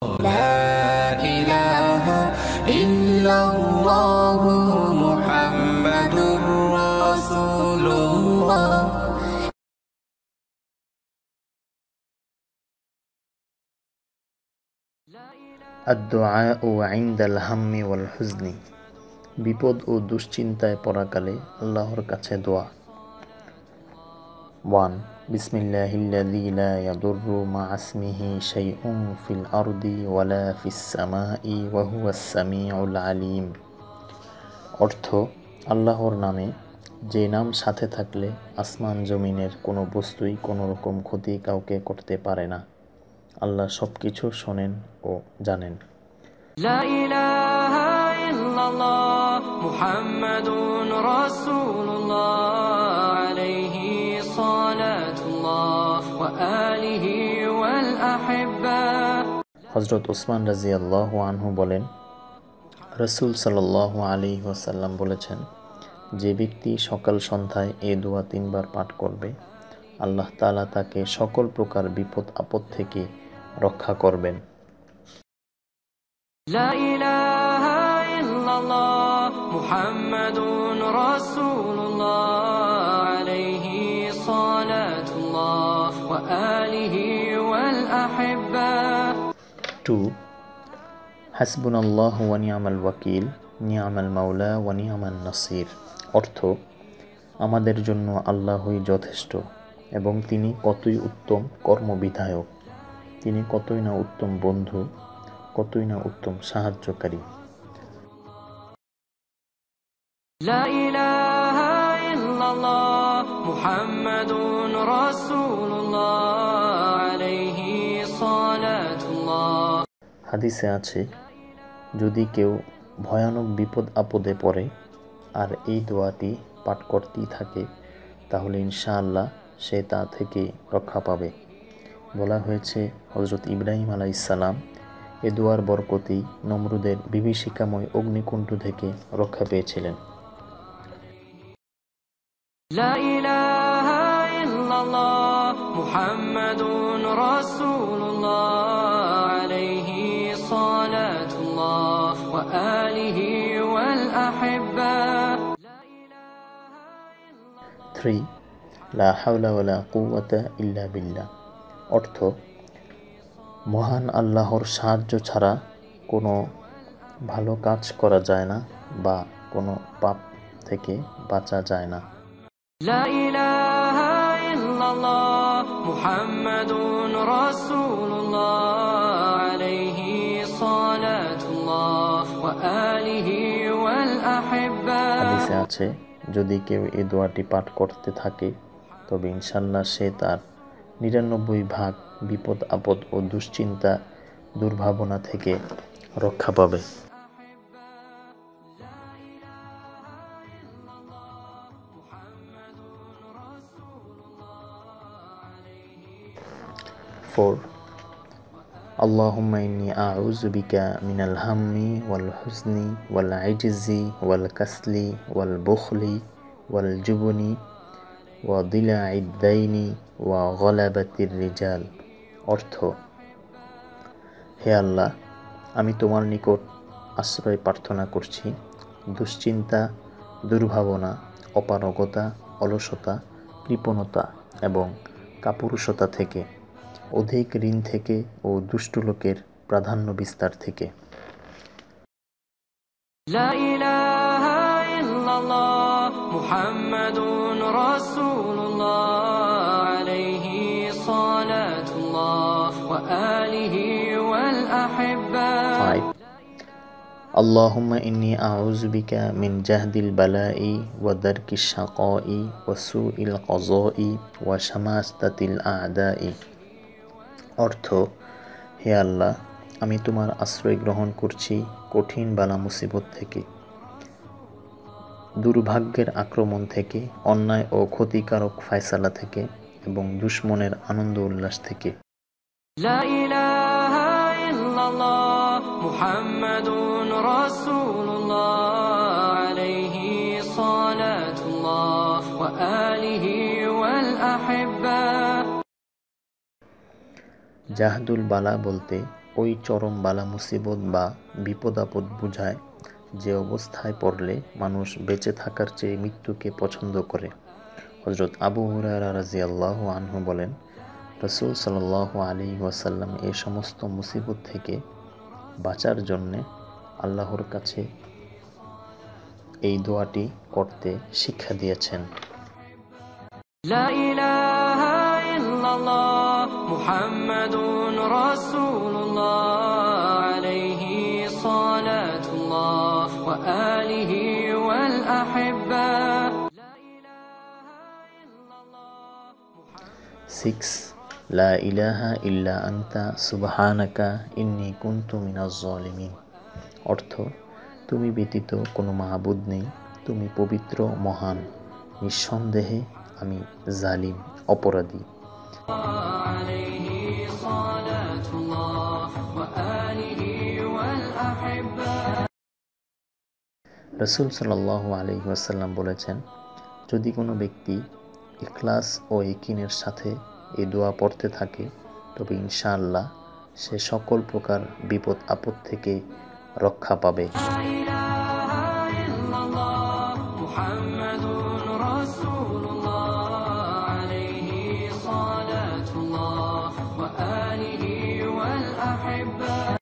لا إله إلا الله محمد رسول الله الدعاء عند الهم والحزن বিপদ ও দুশ্চিন্তায় পড়াকালে আল্লাহর কাছে দোয়া। 1. বিসমিল্লাহিল্লাযী লা ইয়াদুররু মা'a ইসমিহি শাইউন ফিল আরদি ওয়ালা ফিস সামাই ওয়া হুয়াস সামিউল আলীম। অর্থ, আল্লাহর নামে, যে নাম সাথে থাকলে আসমান জমিনের কোনো বস্তুই কোনো রকম ক্ষতি কাউকে করতে পারে না। আল্লাহ সবকিছু শোনেন ও জানেন। লা ইলাহা ইল্লাল্লাহ মুহাম্মাদুর রাসূলুল্লাহ আলাইহি সালাতুল্লাহ ওয়া আলিহি ওয়াল আহিব্বা। হযরত ওসমান রাদিয়াল্লাহু আনহু বলেন, রাসূল সাল্লাল্লাহু আলাইহি ওয়াসাল্লাম বলেছেন, যে ব্যক্তি সকাল সন্ধ্যায় এই দোয়া 3 বার পাঠ করবে, আল্লাহ তাআলা তাকে সকল প্রকার বিপদ আপদ থেকে রক্ষা করবেন। লা ইলাহা ইল্লাল্লাহ মুহাম্মাদুর রাসূলুল্লাহ আলাইহি সালাতুল্লাহ ওয়া আলিহি ওয়াল আহিব্বা। 2. হাসবুনাল্লাহু ওয়া নি'মাল ওয়াকিল, নি'মাল মাওলা ওয়া নি'মান নাসির। অর্থ, আমাদের জন্য আল্লাহই যথেষ্ট এবং তিনি কতই উত্তম কর্মবিধায়ক। তিনি কতই না উত্তম বন্ধু, কতই না উত্তম সাহায্যকারী। লা ইলাহা ইল্লাল্লাহ মুহাম্মাদুর রাসূলুল্লাহ আলাইহি সালাতুল্লাহ। হাদিসে আছে, যদি কেউ ভয়ানক বিপদ আপদে পড়ে আর এই দোয়াটি পাঠ করতেই থাকে, তাহলে ইনশাআল্লাহ সে তা থেকে রক্ষা পাবে। বলা হয়েছে, হযরত ইব্রাহিম আলাইহিস সালাম এ দোয়ার বরকতেই নমরুদের বিভীষিকাময় অগ্নিকুণ্ড থেকে রক্ষা পেয়েছিলেন। লা ইলাহা ইল্লাল্লাহ মুহাম্মাদুর রাসূলুল্লাহ আলাইহি সালাতুল্লাহ ওয়া আলিহি ওয়াল আহিব্বা। 3. লা হাওলা ওয়ালা কুওয়াতা ইল্লা বিল্লাহ। অর্থ, মহান আল্লাহর সাহায্য ছাড়া কোনো ভালো কাজ করা যায় না বা কোনো পাপ থেকে বাঁচা যায় না। লা ইলাহা ইল্লাল্লাহ মুহাম্মাদুর রাসূলুল্লাহ আলাইহি সালাতুল্লাহ ওয়া আলিহি ওয়াল আহিব্বা। হাদিসে আছে, যদি কেউ এই দোয়াটি পাঠ করতে থাকে, তবে ইনশাআল্লাহ সে তার 99 ভাগ বিপদ আপদ ও দুশ্চিন্তা দুর্ভাবনা থেকে রক্ষা পাবে। 4. আল্লাহুম্মা ইন্নী আউযু বিকা মিনাল হাম্মি ওয়াল হুজনি ওয়াল আজজি ওয়াল কাসলি ওয়াল বুখলি ওয়াল জুবনি ওয়া দিলা'id দাইনি ওয়া গলাবাতির রিজাল। অর্থ, হে আল্লাহ, আমি তোমার নিকট আশ্রয় প্রার্থনা করছি দুশ্চিন্তা, দুর্ভাবনা, অপারগতা, অলসতা, কৃপণতা এবং কাপুরুষতা থেকে, অধিক ঋণ থেকে ও দুষ্ট লোকের প্রাধান্য বিস্তার থেকে। লা ইলাহা ইল্লাল্লাহ মুহাম্মাদুর রাসূলুল্লাহ আলাইহি সালাতুল্লাহ ওয়া আলিহি ওয়াল আহিব্বা। 5. আল্লাহুম্মা ইন্নী আউযু বিকা মিন জাহদিল বালাই ওয়া দারকিশ শাকাই ওয়া সুইল কাযাই ওয়া শামাতাতিল আ'দাই। অর্থ, হে আল্লাহ, আমি তোমার আশ্রয় গ্রহণ করছি কঠিন বালা মুসিবত থেকে, দুর্ভাগ্যের আক্রমণ থেকে, অন্যায় ও ক্ষতিকারক ফায়সালা থেকে এবং দুশমনের আনন্দ উল্লাস থেকে। লা ইলাহা ইল্লাল্লাহ মুহাম্মাদুর রাসূলুল্লাহ আলাইহি সালাতুল্লাহ ওয়া আলিহি ওয়াল আহিব্বা। জাহদুল বালা বলতে ওই চরম বালা মুসিবত বা বিপদ আপদ বুঝায় যে অবস্থায় পড়লে মানুষ বেঁচে থাকার চেয়ে মৃত্যুকে পছন্দ করে। হযরত আবু হুরায়রা রাদিয়াল্লাহু আনহু বলেন, রাসূল সাল্লাল্লাহু আলাইহি ওয়াসাল্লাম এই সমস্ত মুসিবত থেকে বাঁচার জন্যে আল্লাহর কাছে এই দোয়াটি করতে শিক্ষা দিয়েছেন। লা ইলাহা ইল্লাল্লাহ মুহাম্মাদুর রাসূলুল্লাহ আলাইহি সালাতুল্লাহ ওয়া আলিহি ওয়াল আহিব্বা। 6. লা ইলাহা ইল্লা আনতা সুবহানাকা ইন্নী কুনতু মিনাজ জালিমিন। অর্থ, তুমি ব্যতীত কোনো মাবুদ নেই, তুমি পবিত্র, মহান, নিঃসন্দেহে আমি জালিম, অপরাধী। রাসূল সাল্লাল্লাহু আলাইহি ওয়াসাল্লাম বলেছেন, যদি কোনো ব্যক্তি ইখলাস ও ইয়াকিনের সাথে এই দোয়া পড়তে থাকে তবে ইনশাআল্লাহ সে সকল প্রকার বিপদ আপদ থেকে রক্ষা পাবে। মুহাম্মাদুর রাসূলুল্লাহ আলাইহি সালাতুল্লাহ ওয়া আলিহি ওয়াল আহিব্বা।